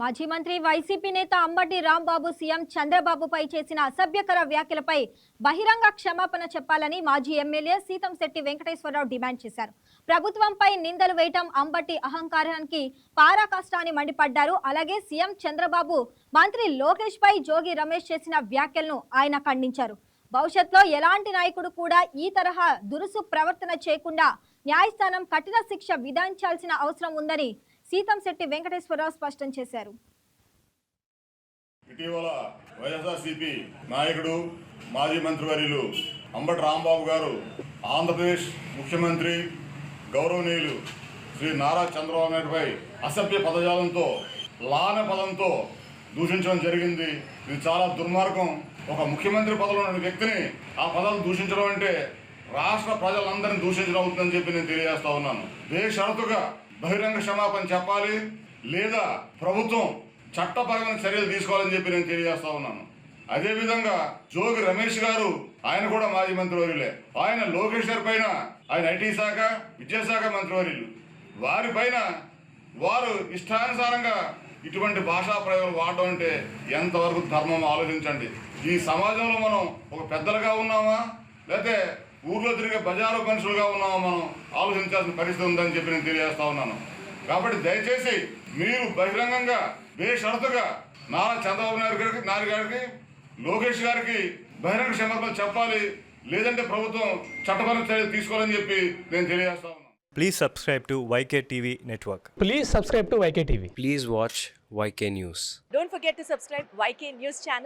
మాజీ మంత్రి వైసీపీ నేత అంబటి రాంబాబు సీఎం చంద్రబాబుపై చేసిన అసభ్యకర వ్యాఖ్యలపై బహిరంగ క్షమాపణ చెప్పాలని మాజీ ఎమ్మెల్యే సీతంశెట్టి వెంకటేశ్వరరావు డిమాండ్ చేశారు. ప్రభుత్వంపై నిందలు వేయటం అంబటి అహంకారానికి పారాకాష్ట అని మండిపడ్డారు. అలాగే సీఎం చంద్రబాబు మంత్రి లోకేష్ పై జోగి రమేష్ చేసిన వ్యాఖ్యలను ఆయన ఖండించారు. భవిష్యత్తులో ఎలాంటి నాయకుడు కూడా ఈ తరహా దురుసు ప్రవర్తన చేయకుండా న్యాయస్థానం కఠిన శిక్ష విధించాల్సిన అవసరం ఉందని సీతంశెట్టి వెంకటేశ్వరరావు స్పష్టం చేశారు. ఇటీవల వైఎస్ఆర్సీపీ నాయకుడు మాజీ మంత్రివర్యులు అంబటి రాంబాబు గారు ఆంధ్రప్రదేశ్ ముఖ్యమంత్రి గౌరవనీయులు శ్రీ నారా చంద్రబాబు నాయుడుపై అసభ్య పదజాలంతో లాన పదంతో దూషించడం జరిగింది. ఇది చాలా దుర్మార్గం. ఒక ముఖ్యమంత్రి పదవిలో ఉన్న వ్యక్తిని ఆ పదాలను దూషించడం అంటే రాష్ట్ర ప్రజలందరినీ దూషించడం అవుతుందని చెప్పి నేను తెలియజేస్తా ఉన్నాను. బేషరతుగా బహిరంగ క్షమాపణ చెప్పాలి, లేదా ప్రభుత్వం చట్టపరమైన చర్యలు తీసుకోవాలని చెప్పి నేను తెలియజేస్తా ఉన్నాను. అదేవిధంగా జోగి రమేష్ గారు, ఆయన కూడా మాజీ మంత్రివర్యులే. ఆయన లోకేష్ గారి పైన, ఆయన ఐటీ శాఖ విద్యాశాఖ మంత్రివర్యులు, వారి పైన వారు ఇష్టానుసారంగా ఇటువంటి భాషా ప్రయోగాలు వాడడం అంటే ఎంతవరకు ధర్మం ఆలోచించండి. ఈ సమాజంలో మనం ఒక పెద్దలుగా ఉన్నామా, లేకపోతే ఊర్లో తిరిగే బజారు మనుషులుగా ఉన్నామో మనం ఆలోచించాల్సిన పరిస్థితి ఉందని చెప్పి నేను తెలియజేస్తా ఉన్నాను. కాబట్టి దయచేసి మీరు బహిరంగంగా బేషరతుగా నారా చంద్రబాబు నాయుడు గారికి లోకేష్ గారికి బహిరంగ క్షమాపణ చెప్పాలి, లేదంటే ప్రభుత్వం చట్టపరమైన చర్యలు తీసుకోవాలని చెప్పి నేను తెలియజేస్తా ఉన్నాను. Please subscribe to YK TV Network. Please subscribe to YK TV. Please watch YK News. Don't forget to subscribe YK News channel.